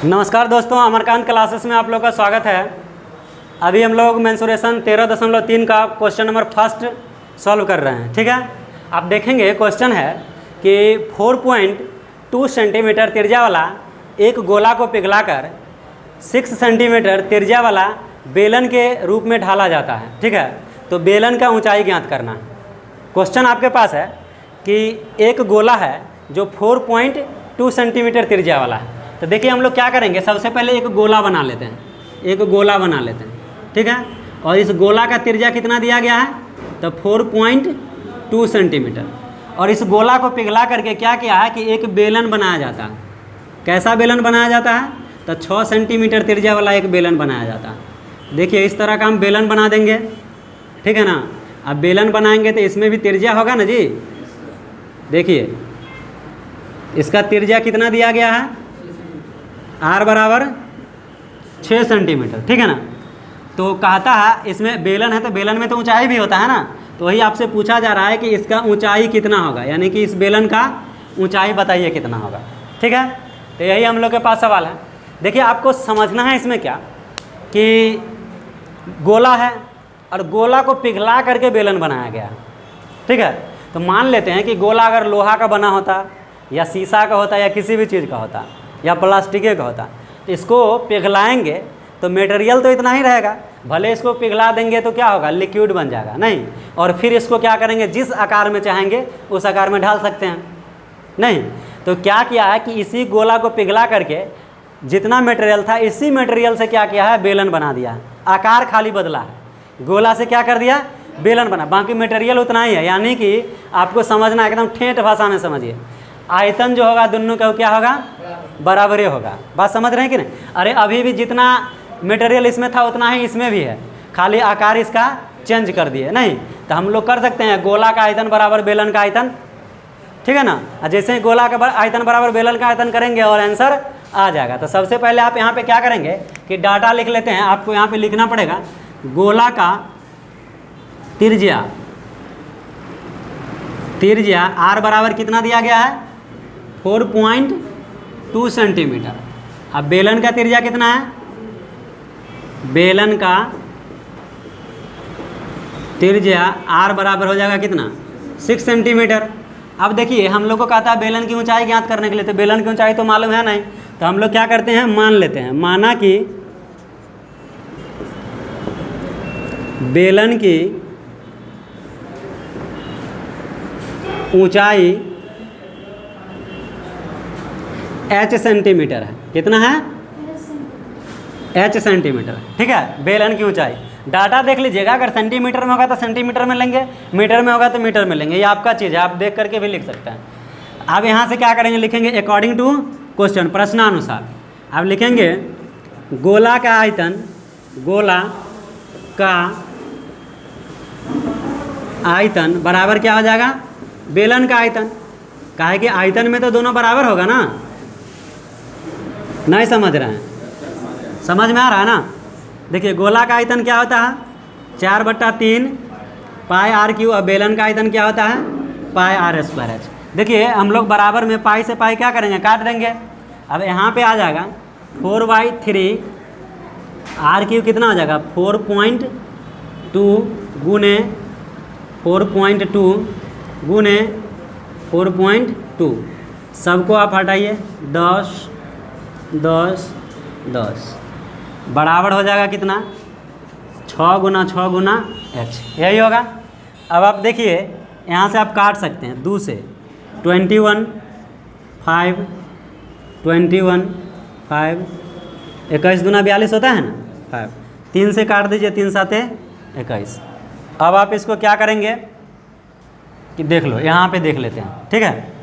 नमस्कार दोस्तों, अमरकांत क्लासेस में आप लोग का स्वागत है। अभी हम लोग मेंसुरेशन 13.3 का क्वेश्चन नंबर फर्स्ट सॉल्व कर रहे हैं। ठीक है, आप देखेंगे क्वेश्चन है कि 4.2 सेंटीमीटर त्रिज्या वाला एक गोला को पिघलाकर 6 सेंटीमीटर त्रिज्या वाला बेलन के रूप में ढाला जाता है। ठीक है, तो बेलन का ऊंचाई ज्ञात करना है। क्वेश्चन आपके पास है कि एक गोला है जो 4.2 सेंटीमीटर त्रिज्या वाला है। तो देखिए हम लोग क्या करेंगे, सबसे पहले एक गोला बना लेते हैं। एक गोला बना लेते हैं, ठीक है। और इस गोला का त्रिज्या कितना दिया गया है, तो 4.2 सेंटीमीटर। और इस गोला को पिघला करके क्या किया है कि एक बेलन बनाया जाता है। कैसा बेलन बनाया जाता है, तो 6 सेंटीमीटर त्रिज्या वाला एक बेलन बनाया जाता है। देखिए इस तरह का हम बेलन बना देंगे, ठीक है ना। अब बेलन बनाएंगे तो इसमें भी त्रिज्या होगा ना जी। देखिए इसका त्रिज्या कितना दिया गया है, r बराबर 6 सेंटीमीटर, ठीक है ना। तो कहता है इसमें बेलन है तो बेलन में तो ऊंचाई भी होता है ना, तो वही आपसे पूछा जा रहा है कि इसका ऊंचाई कितना होगा, यानी कि इस बेलन का ऊंचाई बताइए कितना होगा। ठीक है, तो यही हम लोग के पास सवाल है। देखिए आपको समझना है इसमें क्या कि गोला है और गोला को पिघला करके बेलन बनाया गया। ठीक है, तो मान लेते हैं कि गोला अगर लोहा का बना होता या शीशा का होता या किसी भी चीज़ का होता या प्लास्टिक का होता, तो इसको पिघलाएंगे तो मटेरियल तो इतना ही रहेगा। भले इसको पिघला देंगे तो क्या होगा, लिक्विड बन जाएगा नहीं। और फिर इसको क्या करेंगे, जिस आकार में चाहेंगे उस आकार में ढाल सकते हैं नहीं। तो क्या किया है कि इसी गोला को पिघला करके जितना मटेरियल था इसी मटेरियल से क्या किया है, बेलन बना दिया है। आकार खाली बदला है, गोला से क्या कर दिया, बेलन बना, बाकी मटेरियल उतना ही है। यानी कि आपको समझना एकदम ठेठ भाषा में समझिए, आयतन जो होगा दोनों का क्या होगा, बराबर होगा। बात समझ रहे हैं कि नहीं। अरे अभी भी जितना मटेरियल इसमें था उतना ही इसमें भी है, खाली आकार इसका चेंज कर दिए नहीं। तो हम लोग कर सकते हैं गोला का आयतन बराबर बेलन का आयतन, ठीक है ना। जैसे ही गोला का आयतन बराबर बेलन का आयतन करेंगे और आंसर आ जाएगा। तो सबसे पहले आप यहाँ पे क्या करेंगे कि डाटा लिख लेते हैं। आपको यहाँ पे लिखना पड़ेगा गोला का त्रिज्या r बराबर कितना दिया गया है, 4.2 सेंटीमीटर। अब बेलन का त्रिज्या कितना है, बेलन का त्रिज्या r बराबर हो जाएगा कितना, 6 सेंटीमीटर। अब देखिए हम लोग को कहता है बेलन की ऊंचाई ज्ञात करने के लिए, तो बेलन की ऊंचाई तो मालूम है नहीं, तो हम लोग क्या करते हैं, मान लेते हैं। माना कि बेलन की ऊंचाई h सेंटीमीटर है। कितना है, h सेंटीमीटर, ठीक है। बेलन की ऊंचाई डाटा देख लीजिएगा, अगर सेंटीमीटर में होगा तो सेंटीमीटर में लेंगे, मीटर में होगा तो मीटर में लेंगे। ये आपका चीज़ है, आप देख करके भी लिख सकते हैं। अब यहाँ से क्या करेंगे, लिखेंगे अकॉर्डिंग टू क्वेश्चन, प्रश्नानुसार। अब लिखेंगे गोला का आयतन, गोला का आयतन बराबर क्या हो जाएगा, बेलन का आयतन। काहे कि आयतन में तो दोनों बराबर होगा ना। नहीं समझ रहे हैं, समझ में आ रहा है ना। देखिए गोला का आयतन क्या होता है, 4/3 पाई r क्यू। और बेलन का आयतन क्या होता है, पाई r²h। देखिए हम लोग बराबर में पाई से पाई क्या करेंगे, काट देंगे। अब यहाँ पे आ जाएगा 4/3 r क्यू कितना हो जाएगा, 4.2 गुने 4.2 गुने 4.2। सबको आप हटाइए, 10 10 10 बराबर हो जाएगा कितना, 6 गुना 6 गुना h, यही होगा। अब आप देखिए यहाँ से आप काट सकते हैं 2 से, 21 5 21 5, 21 दूना 42 होता है ना, 5 3 से काट दीजिए, 3 7 21। अब आप इसको क्या करेंगे कि देख लो, यहाँ पे देख लेते हैं, ठीक है।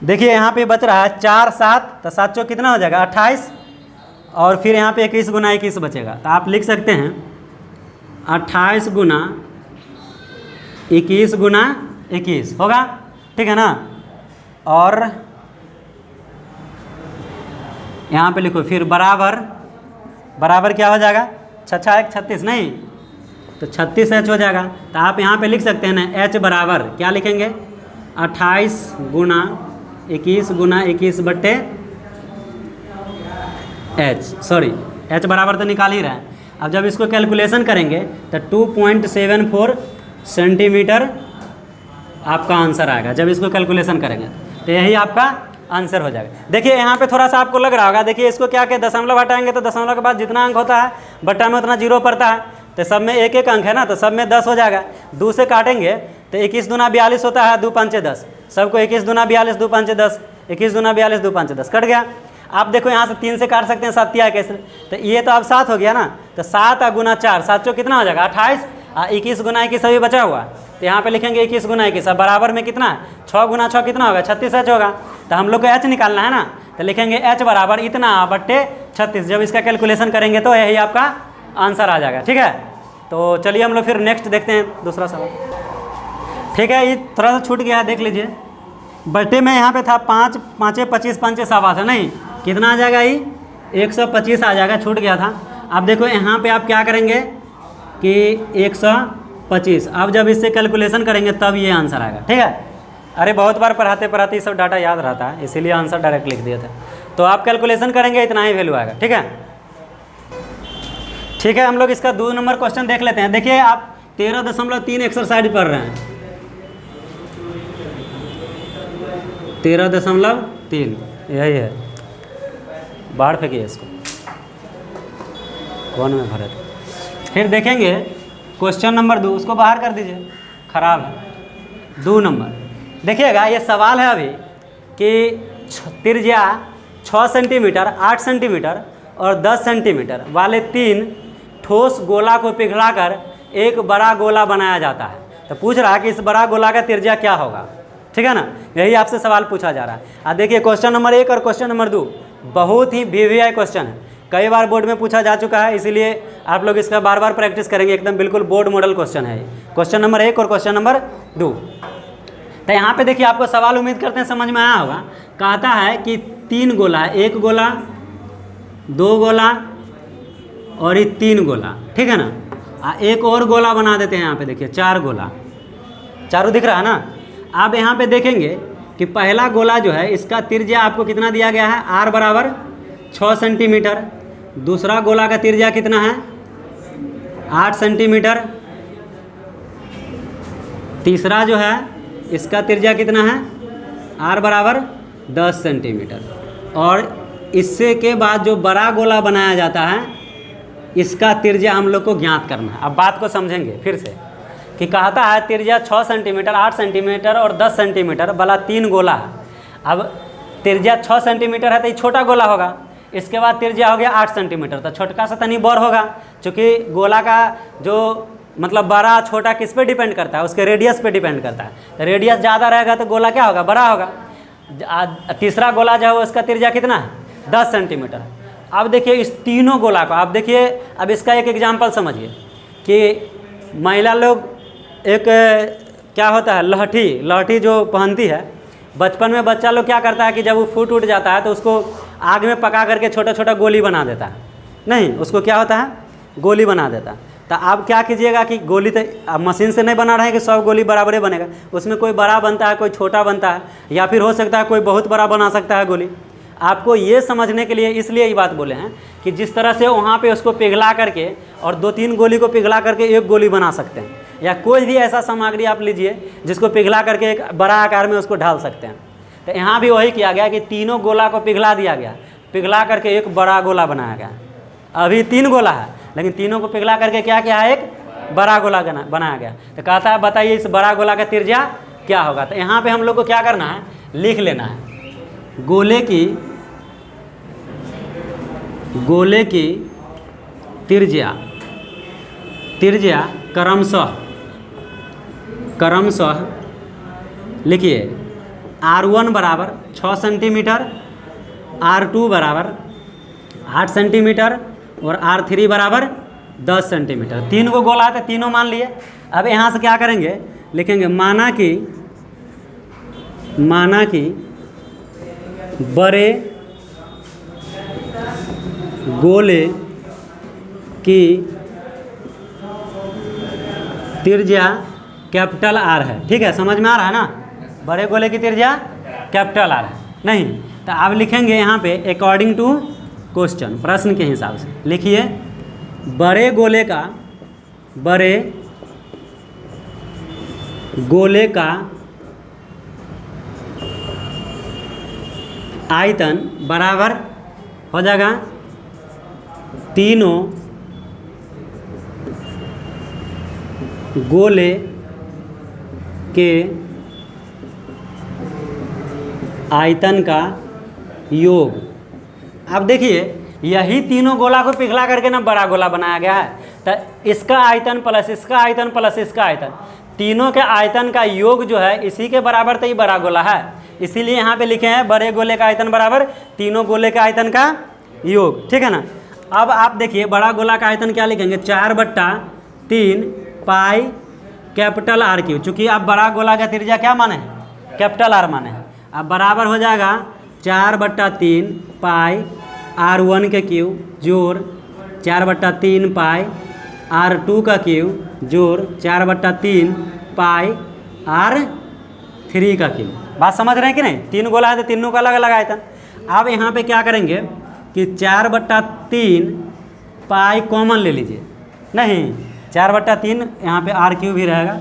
देखिए यहाँ पे बच रहा है 4 7, तो 7 चौक कितना हो जाएगा, 28। और फिर यहाँ पे 21 गुना 21 बचेगा, तो आप लिख सकते हैं 28 गुना 21 गुना 21 होगा, ठीक है ना। और यहाँ पे लिखो फिर बराबर, बराबर क्या हो जाएगा, 6 1 36 नहीं, तो 36h हो जाएगा। तो आप यहाँ पे लिख सकते हैं ना, h बराबर क्या लिखेंगे, 28 गुना 21 गुना 21 बट्टे एच बराबर तो निकाल ही रहे हैं। अब जब इसको कैलकुलेशन करेंगे तो 2.74 सेंटीमीटर आपका आंसर आएगा जब इसको कैलकुलेशन करेंगे, तो यही आपका आंसर हो जाएगा। देखिए यहाँ पे थोड़ा सा आपको लग रहा होगा, देखिए इसको क्या क्या दशमलव हटाएंगे तो दशमलव के बाद जितना अंक होता है बट्टा में उतना जीरो पड़ता है, तो सब में एक एक अंक है ना, तो सब में 10 हो जाएगा। 2 से काटेंगे तो 21 दूना 42 होता है, 2 5 10, सबको 21 दूना 42, 2 5 10, 21 दूना 42, 2 5 10 कट गया। आप देखो यहाँ से 3 से काट सकते हैं, 7 तिया कैसे, तो ये तो अब 7 हो गया ना, तो 7 गुना 4, 7 चौ कितना हो जाएगा 28, 21 गुना 21 अभी बचा हुआ, तो यहाँ पे लिखेंगे 21 गुना 21, अब बराबर में कितना है 6 गुना 6 कितना होगा 36 एच होगा, तो हम लोग को एच निकालना है ना, तो लिखेंगे एच बराबर इतना बट्टे 36। जब इसका कैलकुलेशन करेंगे तो यही आपका आंसर आ जाएगा। ठीक है, तो चलिए हम लोग फिर नेक्स्ट देखते हैं दूसरा सवाल। ठीक है, ये थोड़ा सा छूट गया है, देख लीजिए। बट्टे में यहाँ पे था 5 5 25 5 7 है, नहीं कितना आ जाएगा, ये 125 आ जाएगा, छूट गया था। अब देखो यहाँ पे आप क्या करेंगे कि 125, अब जब इससे कैलकुलेशन करेंगे तब ये आंसर आएगा। ठीक है, अरे बहुत बार पढ़ाते पढ़ाते ये सब डाटा याद रहता है, इसीलिए आंसर डायरेक्ट लिख दिया था। तो आप कैलकुलेशन करेंगे इतना ही वैल्यू आएगा। ठीक है, ठीक है, हम लोग इसका 2 नंबर क्वेश्चन देख लेते हैं। देखिए आप 13.3 एक्सरसाइज पढ़ रहे हैं, 13.3 यही है, बाहर फेंकिए इसको, कौन में भरे थे। फिर देखेंगे क्वेश्चन नंबर 2, उसको बाहर कर दीजिए, खराब है। 2 नंबर देखिएगा, ये सवाल है अभी कि त्रिज्या 6 सेंटीमीटर, 8 सेंटीमीटर और 10 सेंटीमीटर वाले 3 ठोस गोला को पिघलाकर एक बड़ा गोला बनाया जाता है। तो पूछ रहा है कि इस बड़ा गोला का त्रिज्या क्या होगा। ठीक है ना, यही आपसे सवाल पूछा जा रहा है। अब देखिए क्वेश्चन नंबर 1 और क्वेश्चन नंबर 2 बहुत ही वीवीआई क्वेश्चन है, कई बार बोर्ड में पूछा जा चुका है, इसीलिए आप लोग इसका बार बार प्रैक्टिस करेंगे, एकदम बिल्कुल बोर्ड मॉडल क्वेश्चन है। क्वेश्चन नंबर 1 और क्वेश्चन नंबर 2। तो यहाँ पे देखिए आपको सवाल उम्मीद करते हैं समझ में आया होगा। कहता है कि 3 गोला है, 1 गोला, 2 गोला और ये 3 गोला। ठीक है ना, एक और गोला बना देते हैं यहाँ पे, देखिए 4 गोला, चारों दिख रहा है ना। आप यहाँ पे देखेंगे कि पहला गोला जो है इसका त्रिज्या आपको कितना दिया गया है, r बराबर 6 सेंटीमीटर। दूसरा गोला का त्रिज्या कितना है 8 सेंटीमीटर। तीसरा जो है इसका त्रिज्या कितना है r बराबर 10 सेंटीमीटर। और इससे के बाद जो बड़ा गोला बनाया जाता है इसका त्रिज्या हम लोग को ज्ञात करना है। अब बात को समझेंगे फिर से कि कहता है त्रिज्या 6 सेंटीमीटर, 8 सेंटीमीटर और 10 सेंटीमीटर वाला 3 गोला है। अब त्रिज्या 6 सेंटीमीटर है तो ये छोटा गोला होगा, इसके बाद त्रिज्या हो गया 8 सेंटीमीटर, तो छोटका सा तनी बड़ होगा, क्योंकि गोला का जो मतलब बड़ा छोटा किस पे डिपेंड करता है, उसके रेडियस पे डिपेंड करता है। तो रेडियस ज़्यादा रहेगा तो गोला क्या होगा, बड़ा होगा। तीसरा गोला जो है उसका त्रिज्या कितना है 10 सेंटीमीटर। अब देखिए इस तीनों गोला को आप देखिए, अब इसका एक एग्जाम्पल समझिए कि महिला लोग एक क्या होता है लहठी जो पहनती है, बचपन में बच्चा लोग क्या करता है कि जब वो फूट उठ जाता है तो उसको आग में पका करके छोटा छोटा गोली बना देता है, नहीं उसको क्या होता है गोली बना देता है। तो आप क्या कीजिएगा कि गोली तो आप मशीन से नहीं बना रहे हैं कि सब गोली बराबर बनेगा, उसमें कोई बड़ा बनता है कोई छोटा बनता है, या फिर हो सकता है कोई बहुत बड़ा बना सकता है गोली। आपको ये समझने के लिए इसलिए ये बात बोले हैं कि जिस तरह से वहाँ पे उसको पिघला करके और 2-3 गोली को पिघला करके एक गोली बना सकते हैं, या कोई भी ऐसा सामग्री आप लीजिए जिसको पिघला करके एक बड़ा आकार में उसको ढाल सकते हैं। तो यहाँ भी वही किया गया कि तीनों गोला को पिघला दिया गया, पिघला करके एक बड़ा गोला बनाया गया। अभी 3 गोला है लेकिन तीनों को पिघला करके क्या किया है, एक बड़ा गोला बनाया गया। तो कहता है बताइए इस बड़ा गोला का त्रिज्या क्या होगा। तो यहाँ पे हम लोग को क्या करना है, लिख लेना है गोले की त्रिज्या क्रमशः लिखिए R1 बराबर 6 सेंटीमीटर, R2 बराबर 8 सेंटीमीटर और R3 बराबर 10 सेंटीमीटर। 3 को गोला है तो तीनों मान लिए। अब यहाँ से क्या करेंगे, लिखेंगे माना कि बड़े गोले की त्रिज्या कैपिटल R है। ठीक है, समझ में आ रहा है ना, बड़े गोले की त्रिज्या कैपिटल R है। नहीं तो आप लिखेंगे यहाँ पे अकॉर्डिंग टू क्वेश्चन प्रश्न के हिसाब से लिखिए, बड़े गोले का आयतन बराबर हो जाएगा तीनों गोले के आयतन का योग। अब देखिए यही तीनों गोला को पिघला करके ना बड़ा गोला बनाया गया है, तो इसका आयतन प्लस इसका आयतन प्लस इसका आयतन, तीनों के आयतन का योग जो है इसी के बराबर तो ये बड़ा गोला है, इसीलिए यहाँ पे लिखे हैं बड़े गोले का आयतन बराबर तीनों गोले के आयतन का योग। ठीक है ना। अब आप देखिए बड़ा गोला का आयतन क्या लिखेंगे, 4/3 पाई कैपिटल आर क्यू, चूँकि आप बड़ा गोला का त्रिज्या क्या माने हैं, कैपिटल आर माने हैं। अब बराबर हो जाएगा 4/3 पाई R1 के क्यू जोड़ 4/3 पाई R2 का क्यू जोड़ 4/3 पाई R3 का क्यू। बात समझ रहे हैं कि नहीं, तीन गोला है तो तीनों का अलग अलग आयतन। अब यहाँ पे क्या करेंगे कि 4/3 पाई कॉमन ले लीजिए, नहीं 4/3 यहाँ पे R3 भी रहेगा,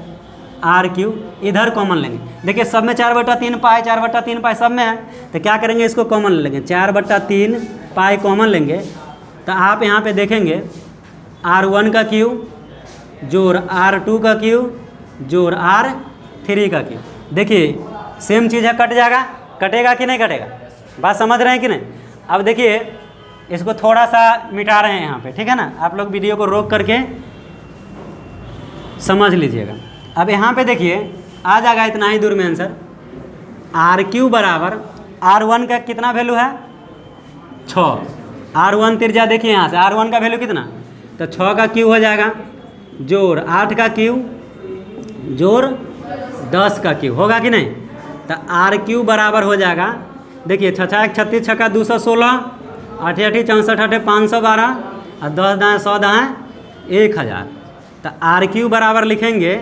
R3 इधर कॉमन लेंगे। देखिए सब में 4/3 पाई 4/3 पाई सब में है, तो क्या करेंगे इसको कॉमन ले लेंगे, 4/3 पाई कॉमन लेंगे, तो आप यहाँ पे देखेंगे R1 का क्यू जोड़ R2 का क्यू जोड़ R3 का क्यू। देखिए सेम चीज़ है, कट जाएगा, कटेगा कि नहीं कटेगा, बात समझ रहे हैं कि नहीं। अब देखिए इसको थोड़ा सा मिटा रहे हैं यहाँ पे, ठीक है ना, आप लोग वीडियो को रोक करके समझ लीजिएगा। अब यहाँ पे देखिए आ जाएगा इतना ही दूर में आंसर, R3 बराबर R1 का कितना वैल्यू है 6, R1 त्रिज्या देखिए यहाँ से R1 का वैल्यू कितना, तो 6 का क्यू हो जाएगा जोड़ 8 का क्यू जोड़ 10 का क्यू, होगा कि नहीं। तो R3 बराबर हो जाएगा, देखिए 6 1 36 6 216 8 8 64 8 512 और 10 दाएँ 100 दाएँ 1000। तो R3 बराबर लिखेंगे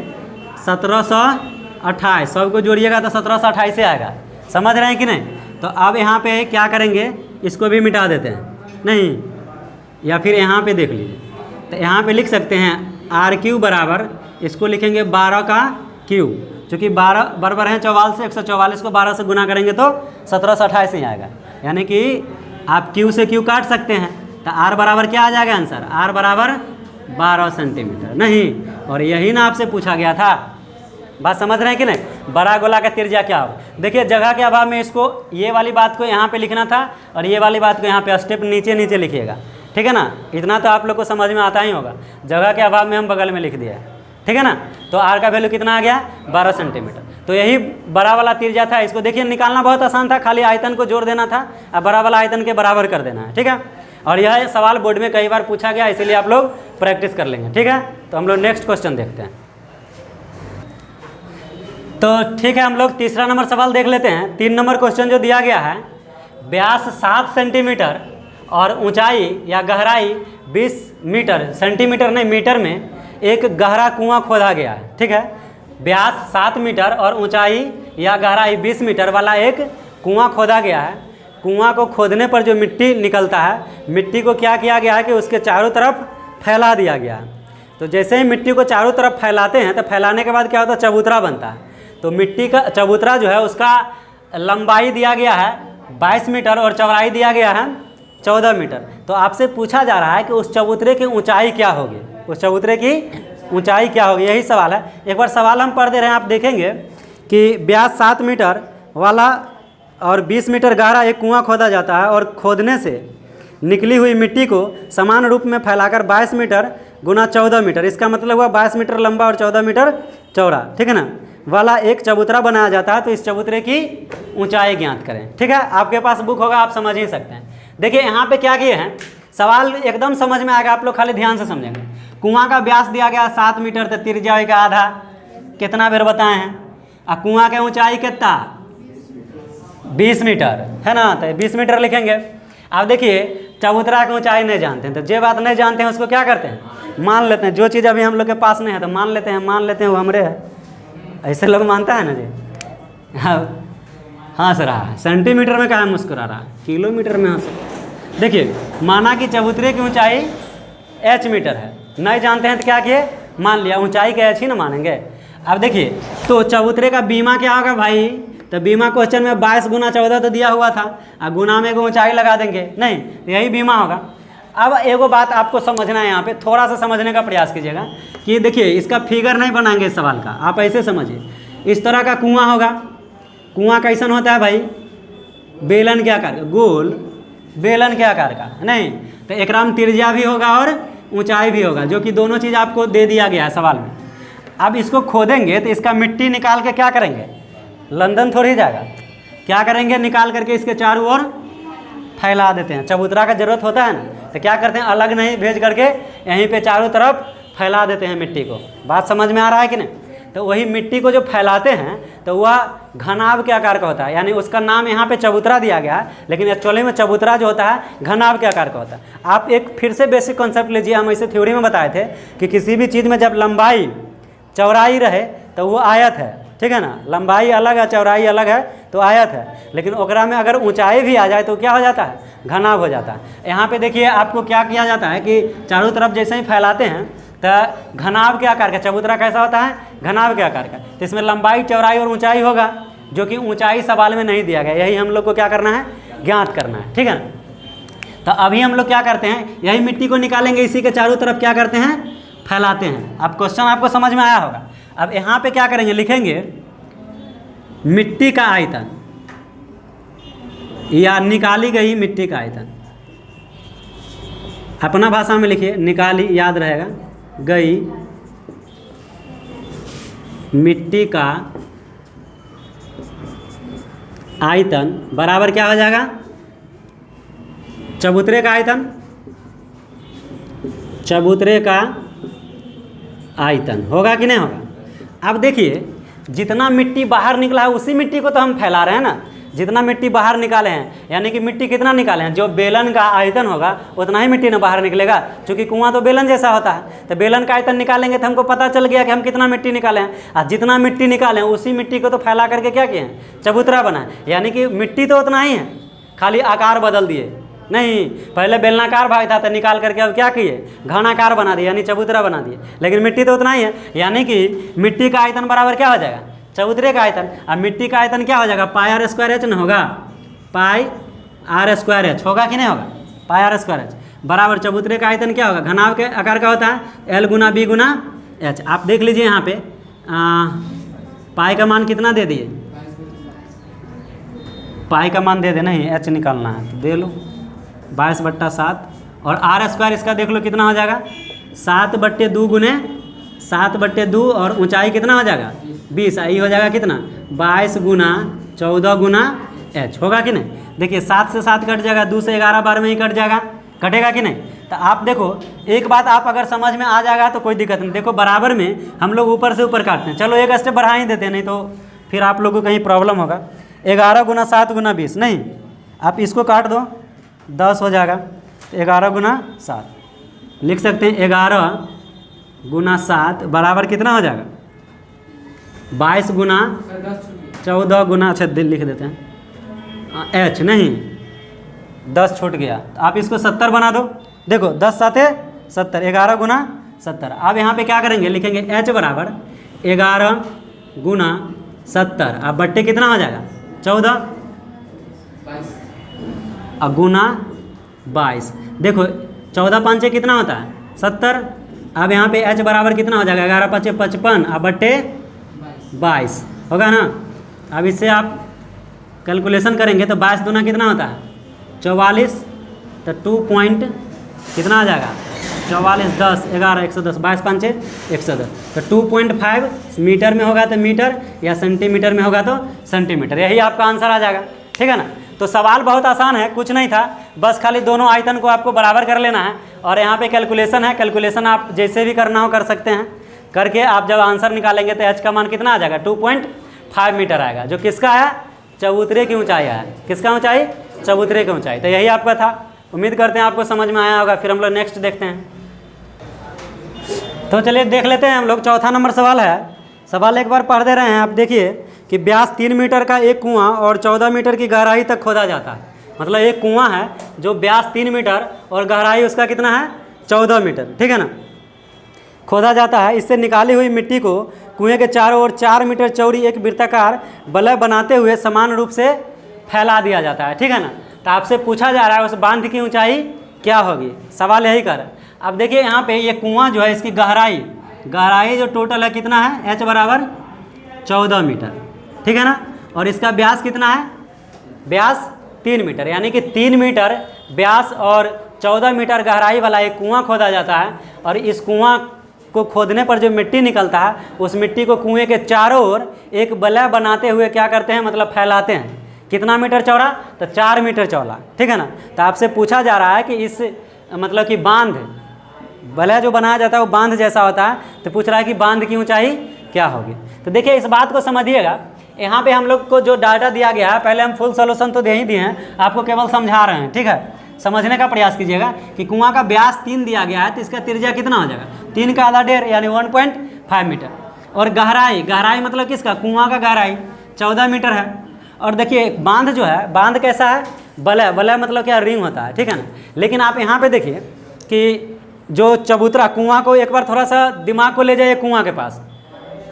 1728, सबको जोड़िएगा तो 1728 से आएगा, समझ रहे हैं कि नहीं। तो अब यहाँ पे क्या करेंगे, इसको भी मिटा देते हैं, नहीं या फिर यहाँ पे देख लीजिए, तो यहाँ पे लिख सकते हैं R3 बराबर, इसको लिखेंगे 12 का क्यू, चूँकि 12 बराबर है 44 से, 144 को 12 से गुना करेंगे तो 1728 ही आएगा, यानी कि आप क्यू से क्यू काट सकते हैं। तो R बराबर क्या आ जाएगा आंसर, R बराबर 12 सेंटीमीटर, नहीं, और यही ना आपसे पूछा गया था। बात समझ रहे हैं कि नहीं, बड़ा गोला का त्रिज्या क्या हो। देखिए जगह के अभाव में इसको ये वाली बात को यहाँ पे लिखना था और ये वाली बात को यहाँ पे स्टेप नीचे नीचे लिखिएगा, ठीक है ना, इतना तो आप लोग को समझ में आता ही होगा। जगह के अभाव में हम बगल में लिख दिया, ठीक है ना। तो R का वैल्यू कितना आ गया 12 सेंटीमीटर, तो यही बड़ा वाला त्रिज्या था। इसको देखिए निकालना बहुत आसान था, खाली आयतन को जोड़ देना था और बड़ा वाला आयतन के बराबर कर देना है, ठीक है। और यह सवाल बोर्ड में कई बार पूछा गया, इसीलिए आप लोग प्रैक्टिस कर लेंगे, ठीक है। तो हम लोग नेक्स्ट क्वेश्चन देखते हैं। तो ठीक है, हम लोग तीसरा नंबर सवाल देख लेते हैं। 3 नंबर क्वेश्चन जो दिया गया है, व्यास 7 सेंटीमीटर और ऊंचाई या गहराई 20 मीटर, सेंटीमीटर नहीं मीटर में एक गहरा कुआं खोदा गया है, ठीक है। व्यास 7 मीटर और ऊंचाई या गहराई 20 मीटर वाला एक कुआं खोदा गया है। कुआं को खोदने पर जो मिट्टी निकलता है, मिट्टी को क्या किया गया है कि उसके चारों तरफ फैला दिया गया है। तो जैसे ही मिट्टी को चारों तरफ फैलाते हैं तो फैलाने के बाद क्या होता है, चबूतरा बनता है। तो मिट्टी का चबूतरा जो है उसका लंबाई दिया गया है 22 मीटर और चौड़ाई दिया गया है 14 मीटर। तो आपसे पूछा जा रहा है कि उस चबूतरे की ऊंचाई क्या होगी, उस चबूतरे की ऊंचाई क्या होगी, यही सवाल है। एक बार सवाल हम पढ़ दे रहे हैं, आप देखेंगे कि व्यास 7 मीटर वाला और 20 मीटर गहरा एक कुआं खोदा जाता है और खोदने से निकली हुई मिट्टी को समान रूप में फैलाकर 22 मीटर गुना 14 मीटर, इसका मतलब हुआ 22 मीटर लंबा और 14 मीटर चौड़ा, ठीक है ना, वाला एक चबूतरा बनाया जाता है। तो इस चबूतरे की ऊंचाई ज्ञात करें, ठीक है। आपके पास बुक होगा, आप समझ ही सकते हैं। देखिए यहाँ पे क्या किए हैं, सवाल एकदम समझ में आएगा, आप लोग खाली ध्यान से समझेंगे। कुआं का व्यास दिया गया 7 मीटर, तो त्रिज्या का आधा, कितना बेर बताए हैं। और कुआं की ऊंचाई कितना 20 मीटर है ना, तो 20 मीटर लिखेंगे। अब देखिए चबूतरा की ऊंचाई नहीं जानते हैं, तो जो बात नहीं जानते हैं उसको क्या करते हैं, मान लेते हैं। जो चीज़ अभी हम लोग के पास नहीं है तो मान लेते हैं वो हमरे है, ऐसे लोग मानता है ना जी। हाँ सर, हाँ सेंटीमीटर में कहाँ मुस्कुरा रहा है, किलोमीटर में हंस। देखिए माना कि चबूतरे की ऊंचाई h मीटर है, नहीं जानते हैं तो क्या किए, मान लिया ऊंचाई के h ही ना मानेंगे। अब देखिए तो चबूतरे का बीमा क्या होगा भाई, तो बीमा क्वेश्चन में 22 गुना 14 तो दिया हुआ था, और गुना में एगो ऊंचाई लगा देंगे, नहीं तो यही बीमा होगा। अब एगो बात आपको समझना है, यहाँ पे थोड़ा सा समझने का प्रयास कीजिएगा कि देखिए इसका फिगर नहीं बनाएंगे इस सवाल का, आप ऐसे समझिए। इस तरह का कुआं होगा, कुआं कैसन होता है भाई, बेलन के आकार का, गोल बेलन के आकार का, नहीं तो एक में त्रिज्या भी होगा और ऊंचाई भी होगा, जो कि दोनों चीज़ आपको दे दिया गया है सवाल में। अब इसको खोदेंगे तो इसका मिट्टी निकाल के क्या करेंगे, लंदन थोड़ी जाएगा, क्या करेंगे, निकाल करके इसके चारों ओर फैला देते हैं। चबूतरा का जरूरत होता है ना, तो क्या करते हैं, अलग नहीं भेज करके यहीं पे चारों तरफ फैला देते हैं मिट्टी को। बात समझ में आ रहा है कि नहीं? तो वही मिट्टी को जो फैलाते हैं तो वह घनाभ के आकार का होता है, यानी उसका नाम यहाँ पे चबूतरा दिया गया है, लेकिन एक्चुअली में चबूतरा जो होता है घनाभ के आकार का होता है। आप एक फिर से बेसिक कॉन्सेप्ट लीजिए, हम इसे थ्योरी में बताए थे कि किसी भी चीज़ में जब लंबाई चौड़ाई रहे तो वो आयत है, ठीक है ना, लंबाई अलग है चौड़ाई अलग है तो आयत है, लेकिन ओकरा में अगर ऊंचाई भी आ जाए तो क्या हो जाता है, घनाभ हो जाता है। यहाँ पे देखिए आपको क्या किया जाता है कि चारों तरफ जैसे ही फैलाते हैं तो घनाभ के आकार का, चबूतरा कैसा होता है, घनाभ के आकार का, तो इसमें लंबाई चौड़ाई और ऊंचाई होगा, जो कि ऊंचाई सवाल में नहीं दिया गया, यही हम लोग को क्या करना है, ज्ञात करना है, ठीक है ना। तो अभी हम लोग क्या करते हैं, यही मिट्टी को निकालेंगे, इसी के चारों तरफ क्या करते हैं, फैलाते हैं। अब क्वेश्चन आपको समझ में आया होगा। अब यहाँ पे क्या करेंगे, लिखेंगे मिट्टी का आयतन या निकाली गई मिट्टी का आयतन, अपना भाषा में लिखिए, निकाली याद रहेगा, गई मिट्टी का आयतन बराबर क्या हो जाएगा, चबूतरे का आयतन, चबूतरे का आयतन होगा कि नहीं होगा। अब देखिए जितना मिट्टी बाहर निकला है उसी मिट्टी को तो हम फैला रहे हैं ना, जितना मिट्टी बाहर निकाले हैं, यानी कि मिट्टी कितना निकाले हैं, जो बेलन का आयतन होगा उतना ही मिट्टी ना बाहर निकलेगा, क्योंकि कुआं तो बेलन जैसा होता है। तो बेलन का आयतन निकालेंगे तो हमको पता चल गया कि हम कितना मिट्टी निकाले हैं, और जितना मिट्टी निकाले हैं उसी मिट्टी को तो फैला करके क्या किए हैं, चबूतरा बना है। यानी कि मिट्टी तो उतना ही है, खाली आकार बदल दिए, नहीं पहले बेलनाकार भाग था तो निकाल करके अब क्या किए, घनाकार बना दिए, यानी चबूतरा बना दिए, लेकिन मिट्टी तो उतना ही है। यानी कि मिट्टी का आयतन बराबर क्या हो जाएगा, चबूतरे का आयतन। अब मिट्टी का आयतन क्या हो जाएगा, पाई आर स्क्वायर एच न होगा, पाई आर स्क्वायर एच होगा कि नहीं होगा, पाई आर स्क्वायर एच बराबर चबूतरे का आयतन क्या होगा, घनाभ के आकार का होता है, एल गुना बी गुना एच। आप देख लीजिए यहाँ पे पाई का मान कितना दे दिए, पाई का मान दे दे, नहीं एच निकालना है तो दे लो 22/7, और आर स्क्वायर इसका देख लो कितना हो जाएगा, 7/2 गुने 7/2, और ऊंचाई कितना हो जाएगा 20, आई हो जाएगा कितना 22 गुना 14 गुना एच, होगा कि नहीं। देखिए 7 से 7 कट जाएगा, 2 से 11 बार में ही कट जाएगा, कटेगा कि नहीं। तो आप देखो एक बात आप अगर समझ में आ जाएगा तो कोई दिक्कत नहीं। देखो बराबर में हम लोग ऊपर से ऊपर काटते हैं, चलो एक स्टेप बढ़ा ही देते हैं, नहीं तो फिर आप लोगों को कहीं प्रॉब्लम होगा। 11 गुना 7 गुना 20, नहीं आप इसको काट दो 10 हो जाएगा, 11 गुना 7 लिख सकते हैं, 11 गुना 7 बराबर कितना हो जाएगा 22 गुना 14 गुना, अच्छा लिख देते हैं एच, नहीं 10 छूट गया, तो आप इसको 70 बना दो। देखो 10 7 70, 11 गुना 70। अब यहाँ पे क्या करेंगे, लिखेंगे एच बराबर 11 गुना 70, अब बट्टे कितना हो जाएगा 14 और गुना 22। देखो 14 5 कितना होता है 70। अब यहाँ पे एच बराबर कितना हो जाएगा 11 5 55 और बट्टे 22 होगा ना। अब इससे आप कैलकुलेशन करेंगे तो 22 दूना कितना होता है 44, तो 2 पॉइंट कितना आ जाएगा 44 10 11 110, 22 5 110, तो 2.5 मीटर में होगा तो मीटर, या सेंटीमीटर में होगा तो सेंटीमीटर, यही आपका आंसर आ जाएगा। ठीक है ना। तो सवाल बहुत आसान है, कुछ नहीं था, बस खाली दोनों आयतन को आपको बराबर कर लेना है। और यहाँ पे कैलकुलेशन है, कैलकुलेशन आप जैसे भी करना हो कर सकते हैं, करके आप जब आंसर निकालेंगे तो एच का मान कितना आ जाएगा 2.5 मीटर आएगा, जो किसका है चबूतरे की ऊंचाई है। किसका ऊंचाई चबूतरे की ऊंचाई। तो यही आपका था, उम्मीद करते हैं आपको समझ में आया होगा। फिर हम लोग नेक्स्ट देखते हैं। तो चलिए देख लेते हैं हम लोग, चौथा नंबर सवाल है। सवाल एक बार पढ़ दे रहे हैं। आप देखिए कि व्यास 3 मीटर का एक कुआं और 14 मीटर की गहराई तक खोदा जाता है। मतलब एक कुआं है जो व्यास 3 मीटर और गहराई उसका कितना है 14 मीटर, ठीक है ना, खोदा जाता है। इससे निकाली हुई मिट्टी को कुएं के चारों ओर 4 मीटर चौड़ी एक वृत्ताकार वलय बनाते हुए समान रूप से फैला दिया जाता है, ठीक है ना। तो आपसे पूछा जा रहा है उस बांध की ऊंचाई क्या होगी, सवाल यही कर। अब देखिए यहाँ पे ये कुआं जो है इसकी गहराई जो टोटल है कितना है, h बराबर 14 मीटर, ठीक है ना, और इसका व्यास कितना है, व्यास 3 मीटर, यानी कि 3 मीटर व्यास और 14 मीटर गहराई वाला एक कुआं खोदा जाता है। और इस कुआं को खोदने पर जो मिट्टी निकलता है उस मिट्टी को कुएं के चारों ओर एक वलय बनाते हुए क्या करते हैं, मतलब फैलाते हैं। कितना मीटर चौड़ा, तो 4 मीटर चौड़ा, ठीक है ना। तो आपसे पूछा जा रहा है कि इस मतलब कि बांध वलय जो बनाया जाता है वो बांध जैसा होता है, तो पूछ रहा है कि बांध की ऊंचाई क्या होगी। तो देखिए इस बात को समझिएगा, यहाँ पे हम लोग को जो डाटा दिया गया है, पहले हम फुल सोल्यूशन तो दे ही दिए हैं, आपको केवल समझा रहे हैं, ठीक है। समझने का प्रयास कीजिएगा कि कुआं का व्यास 3 दिया गया है, तो इसका त्रिज्या कितना हो जाएगा, 3 का आधा 1.5 यानी 1.5 मीटर। और गहराई मतलब किसका, कुआं का गहराई 14 मीटर है। और देखिए बांध जो है, बांध कैसा है, वलय मतलब क्या, रिंग होता है, ठीक है ना। लेकिन आप यहाँ पे देखिए कि जो चबूतरा, कुआं को एक बार थोड़ा सा दिमाग को ले जाइए कुआं के पास।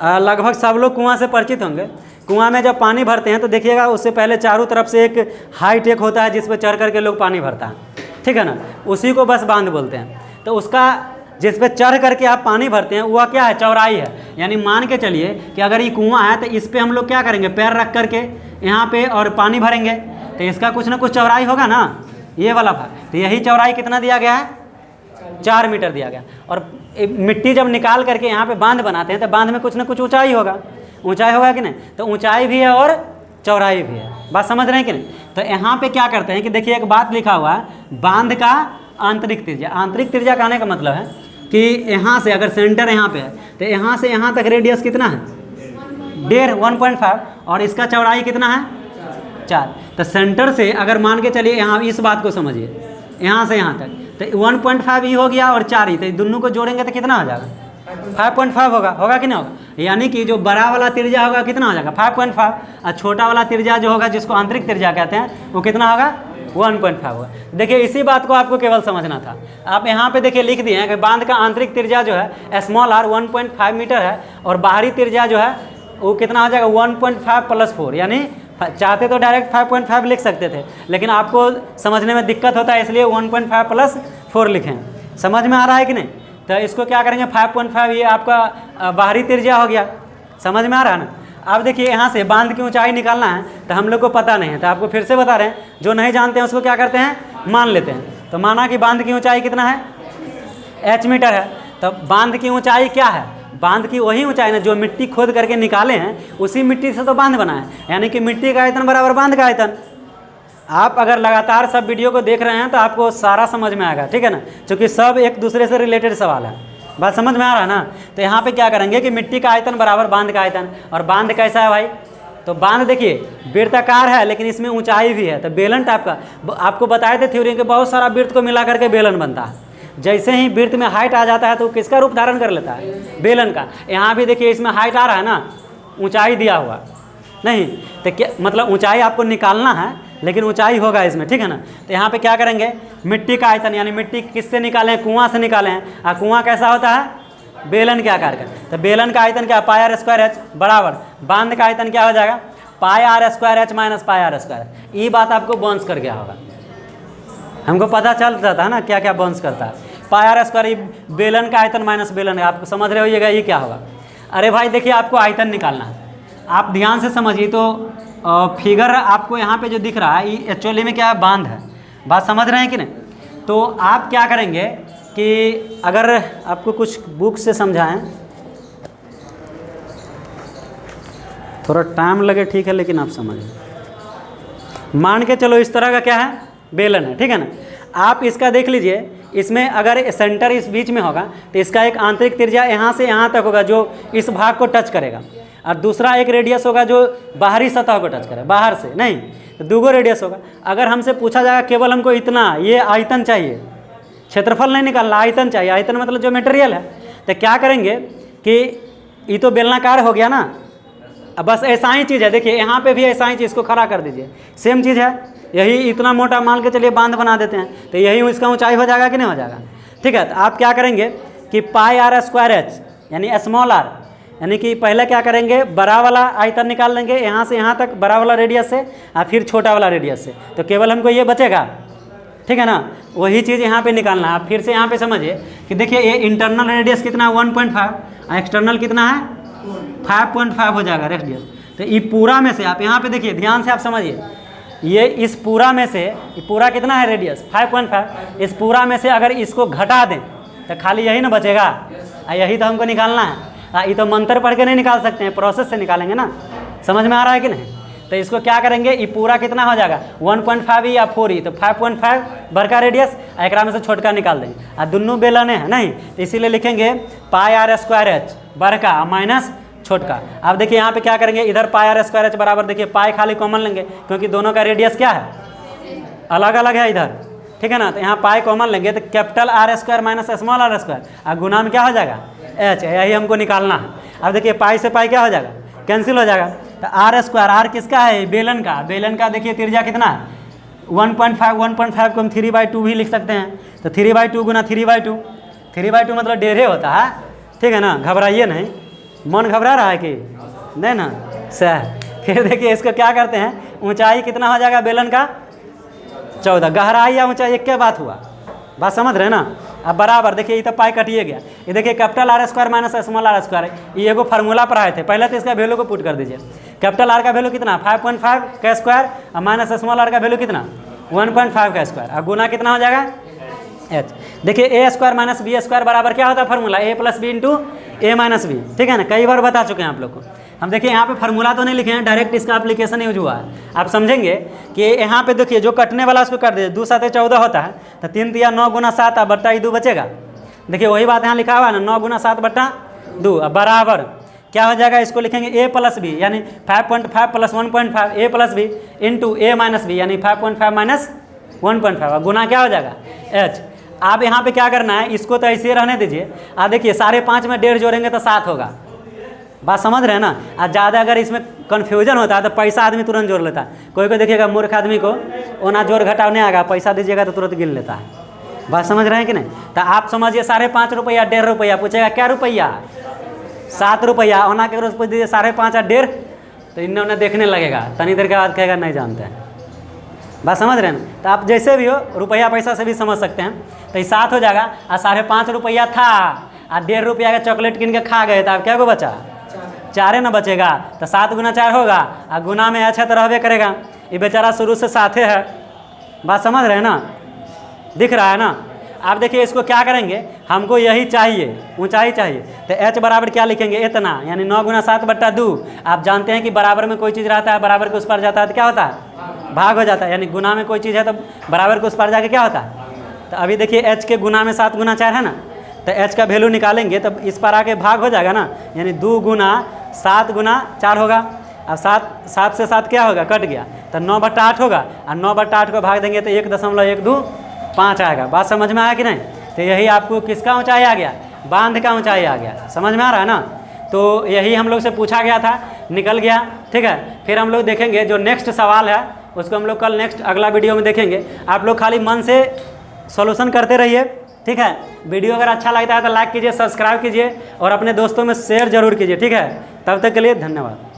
लगभग सब लोग कुआं से परिचित होंगे। कुआं में जब पानी भरते हैं तो देखिएगा उससे पहले चारों तरफ से एक हाई टेक होता है जिस पर चढ़ करके लोग पानी भरता है, ठीक है ना, उसी को बस बांध बोलते हैं। तो उसका जिस पे चढ़ करके आप पानी भरते हैं वह क्या है, चौड़ाई है। यानी मान के चलिए कि अगर ये कुआं है तो इस पर हम लोग क्या करेंगे, पैर रख करके यहाँ पे और पानी भरेंगे, तो इसका कुछ ना कुछ चौड़ाई होगा ना, ये वाला भाग। तो यही चौड़ाई कितना दिया गया है, 4 मीटर दिया गया। और मिट्टी जब निकाल करके यहाँ पे बांध बनाते हैं तो बांध में कुछ ना कुछ ऊंचाई होगा कि नहीं, तो ऊंचाई भी है और चौड़ाई भी है। बात समझ रहे हैं कि नहीं। तो यहाँ पे क्या करते हैं कि देखिए एक बात लिखा हुआ है, बांध का आंतरिक त्रिज्या। आंतरिक त्रिज्या कहने का मतलब है कि यहाँ से अगर सेंटर यहाँ पे है तो यहाँ से यहाँ तक रेडियस कितना है, 1.5, और इसका चौड़ाई कितना है 4। तो सेंटर से अगर मान के चलिए, यहाँ इस बात को समझिए, यहाँ से यहाँ तक तो 1.5 ही हो गया और 4 ही, तो दोनों को जोड़ेंगे तो कितना हो जाएगा, 5.5 होगा कि नहीं होगा। यानी कि जो बड़ा वाला त्रिज्या होगा कितना हो जाएगा 5.5, और छोटा वाला त्रिज्या जो होगा जिसको आंतरिक त्रिज्या कहते हैं वो कितना होगा 1.5 होगा। देखिए इसी बात को आपको केवल समझना था। आप यहाँ पे देखिए लिख दिए हैं कि बांध का आंतरिक त्रिज्या जो है स्मॉल r 1.5 मीटर है और बाहरी त्रिज्या जो है वो कितना हो जाएगा 1.5 + 4, यानी चाहते तो डायरेक्ट 5.5 लिख सकते थे, लेकिन आपको समझने में दिक्कत होता है इसलिए 1.5 + 4 लिखें। समझ में आ रहा है कि नहीं। तो इसको क्या करेंगे 5.5, ये आपका बाहरी त्रिज्या हो गया। समझ में आ रहा है ना। अब देखिए यहाँ से बांध की ऊंचाई निकालना है तो हम लोग को पता नहीं है, तो आपको फिर से बता रहे हैं, जो नहीं जानते हैं उसको क्या करते हैं, मान लेते हैं। तो माना कि बांध की ऊंचाई कितना है, h मीटर है। तो बांध की ऊंचाई क्या है, बांध की वही ऊंचाई ना जो मिट्टी खोद करके निकाले हैं, उसी मिट्टी से तो बांध बना है। यानी कि मिट्टी का आयतन बराबर बांध का आयतन। आप अगर लगातार सब वीडियो को देख रहे हैं तो आपको सारा समझ में आएगा, ठीक है ना, क्योंकि सब एक दूसरे से रिलेटेड सवाल है। बात समझ में आ रहा है ना। तो यहाँ पे क्या करेंगे कि मिट्टी का आयतन बराबर बांध का आयतन। और बांध कैसा है भाई, तो बांध देखिए वृत्ताकार है लेकिन इसमें ऊंचाई भी है। तो बेलन टाइप का, आपको बताए थे थ्योरी के बहुत सारा वृत्त को मिला करके बेलन बनता है। जैसे ही वृत्त में हाइट आ जाता है तो किसका रूप धारण कर लेता है, बेलन का। यहाँ भी देखिए इसमें हाइट आ रहा है ना, ऊंचाई दिया हुआ नहीं, तो क्या मतलब ऊंचाई आपको निकालना है लेकिन ऊंचाई होगा इसमें, ठीक है ना। तो यहाँ पे क्या करेंगे, मिट्टी का आयतन, यानी मिट्टी किससे निकालें, कुआं से निकालें हैं। और कुआं कैसा होता है, बेलन के आकार का। तो बेलन का आयतन क्या, πr² बराबर बांध का आयतन क्या हो जाएगा, πr² - πr²। ये बात आपको बाउंस कर गया होगा, हमको पता चल जाता है ना क्या क्या बाउंस करता है। πr² बेलन का आयतन माइनस बेलन है, आप समझ रहे होइएगा ये क्या होगा। अरे भाई देखिए आपको आयतन निकालना है, आप ध्यान से समझिए। तो फिगर आपको यहाँ पे जो दिख रहा है ये एक्चुअली में क्या है, बांध है। बात समझ रहे हैं कि नहीं। तो आप क्या करेंगे कि अगर आपको कुछ बुक से समझाएं, थोड़ा टाइम लगे ठीक है, लेकिन आप समझें। मान के चलो इस तरह का क्या है, बेलन है, ठीक है ना। आप इसका देख लीजिए, इसमें अगर सेंटर इस बीच में होगा तो इसका एक आंतरिक त्रिज्या यहाँ से यहाँ तक होगा जो इस भाग को टच करेगा, और दूसरा एक रेडियस होगा जो बाहरी सतह को टच करे, बाहर से नहीं, तो 2 रेडियस होगा। अगर हमसे पूछा जाएगा केवल हमको इतना, ये आयतन चाहिए, क्षेत्रफल नहीं निकालना, आयतन चाहिए। आयतन मतलब जो मटेरियल है, तो क्या करेंगे कि ये तो बेलनाकार हो गया ना, अब बस ऐसा ही चीज़ है। देखिए यहाँ पे भी ऐसा ही चीज़, इसको खड़ा कर दीजिए, सेम चीज़ है। यही इतना मोटा मान के चलिए बांध बना देते हैं, तो यही इसका ऊंचाई हो जाएगा कि नहीं हो जाएगा। ठीक है, तो आप क्या करेंगे कि पाई आर स्क्वायर एच यानी स्मॉल आर, यानी कि पहले क्या करेंगे बड़ा वाला आयतन निकाल लेंगे यहाँ से यहाँ तक बड़ा वाला रेडियस से और फिर छोटा वाला रेडियस से, तो केवल हमको ये बचेगा। ठीक है ना, वही चीज़ यहाँ पे निकालना है। आप फिर से यहाँ पे समझिए कि देखिए ये इंटरनल रेडियस कितना 1.5 और एक्सटर्नल कितना है 5.5 हो जाएगा रेडियस। तो ये पूरा में से आप यहाँ पे देखिए ध्यान से आप समझिए, ये इस पूरा में से ये पूरा कितना है रेडियस 5.5, इस पूरा में से अगर इसको घटा दें तो खाली यही ना बचेगा, यही तो हमको निकालना है। ये तो मंत्र पढ़ के नहीं निकाल सकते हैं, प्रोसेस से निकालेंगे ना, समझ में आ रहा है कि नहीं। तो इसको क्या करेंगे, ये पूरा कितना हो जाएगा 1.5 या 4 ही, तो 5.5 बड़का रेडियस एक में से छोटका निकाल देंगे और दोनों बेलन है नहीं, तो इसीलिए लिखेंगे पाई आर स्क्वायर एच बड़का माइनस छोटका। अब देखिए यहाँ पे क्या करेंगे, इधर पाई आर स्क्वायर एच बराबर देखिए पाई खाली कॉमन लेंगे क्योंकि दोनों का रेडियस क्या है अलग अलग है इधर। ठीक है ना, तो यहाँ पाई कॉमन लेंगे तो capital R square minus small R square और गुना में क्या हो जाएगा एच, यही हमको निकालना है। अब देखिए पाई से पाई क्या हो जाएगा कैंसिल हो जाएगा, तो आर स्क्वायर आर किसका है बेलन का, बेलन का देखिए त्रिज्या कितना है 1.5 को हम 3/2 भी लिख सकते हैं, तो 3/2 गुना 3/2, 3/2 मतलब 1.5 होता है। ठीक है ना, घबराइए नहीं, मन घबरा रहा है कि नहीं ना सर। फिर देखिए इसको क्या करते हैं, ऊंचाई कितना हो जाएगा बेलन का 14, गहराई या ऊंचाई एक क्या बात हुआ, बात समझ रहे हैं ना। अब बराबर देखिए ये तो पाई कटिए गया, ये देखिए capital R square minus small R square, ये एगो फार्मूला पढ़ाए थे पहले, तो इसका वैल्यू को पुट कर दीजिए। कैपिटल आर का वैल्यू कितना 5.5 का स्क्वायर और माइनस स्मॉल आर का वैल्यू कितना 1.5 का स्क्वायर और गुना कितना हो जाएगा एच। देखिए ए स्क्वायर माइनस बी स्क्वायर बराबर क्या होता है फार्मूला ए प्लस बी इंटू ए माइनस बी। ठीक है ना, कई बार बता चुके हैं आप लोग को। हम देखिए यहाँ पे फार्मूला तो नहीं लिखे हैं, डायरेक्ट इसका एप्लीकेशन यूज हुआ है। आप समझेंगे कि यहाँ पे देखिए जो कटने वाला उसको कर दीजिए, 2 7 14 होता है, तो 3 3 9 गुना 7 और बट्टा 2 बचेगा। देखिए वही बात यहाँ लिखा हुआ है ना 9 गुना 7 बट्टा 2 बराबर क्या हो जाएगा, इसको लिखेंगे ए प्लस बी यानी 5.5 प्लस 1.5 ए प्लस बी इंटू ए माइनस बी यानी 5.5 माइनस 1.5 गुना क्या हो जाएगा एच। आप यहाँ पे क्या करना है, इसको तो ऐसे रहने दीजिए। देखिए 5.5 में 1.5 जोड़ेंगे तो 7 होगा, बात समझ रहे हैं ना। और ज़्यादा अगर इसमें कन्फ्यूजन होता है तो पैसा आदमी तुरंत जोड़ लेता है। कोई देखिएगा मूर्ख आदमी को वो ना जोड़ घटाव नहीं आएगा, पैसा दीजिएगा तो तुरंत गिन लेता है, बात समझ रहे हैं कि नहीं। तो आप समझिए 5.5 रुपया 1.5 रुपया, पूछेगा क्या रुपया 7 रुपया, ओना के रोज पूछ दीजिए 5.5 और 1.5, तो इन्हें उन्हें देखने लगेगा, तनी देर के बाद कहेगा नहीं जानते हैं, बात समझ रहे हैं ना। तो आप जैसे भी हो रुपया पैसा से भी समझ सकते हैं। तो ये 7 हो जाएगा और 5.5 रुपया था और 1.5 रुपया का चॉकलेट किन के खा गए, तो आप क्या को बचा 4 ना बचेगा, तो 7 गुना 4 होगा और गुना में अच्छा तो रहबे करेगा। ये बेचारा शुरू से 7 है, बात समझ रहे हैं ना, दिख रहा है ना। आप देखिए इसको क्या करेंगे, हमको यही चाहिए ऊंचाई चाहिए, तो एच बराबर क्या लिखेंगे इतना यानी 9 गुना 7 बट्टा 2। आप जानते हैं कि बराबर में कोई चीज़ रहता है बराबर के उस पर जाता है तो क्या होता है भाग हो जाता है, यानी गुना में कोई चीज़ है तो बराबर के उस पर जाके क्या होता है। तो अभी देखिए एच के गुना में 7 गुना 4 है ना, तो एच का वैल्यू निकालेंगे तब इस पर आके भाग हो जाएगा ना, यानी 2 गुना 7 गुना 4 होगा। अब 7 से 7 क्या होगा कट गया, तो 9/8 होगा और 9/8 को भाग देंगे तो 1.125 आएगा। बात समझ में आया कि नहीं। तो यही आपको किसका ऊंचाई आ गया, बांध का ऊंचाई आ गया, समझ में आ रहा है ना। तो यही हम लोग से पूछा गया था, निकल गया। ठीक है, फिर हम लोग देखेंगे जो नेक्स्ट सवाल है उसको हम लोग कल नेक्स्ट अगला वीडियो में देखेंगे। आप लोग खाली मन से सॉल्यूशन करते रहिए। ठीक है, वीडियो अगर अच्छा लगता है तो लाइक कीजिए, सब्सक्राइब कीजिए और अपने दोस्तों में शेयर जरूर कीजिए। ठीक है, तब तक के लिए धन्यवाद।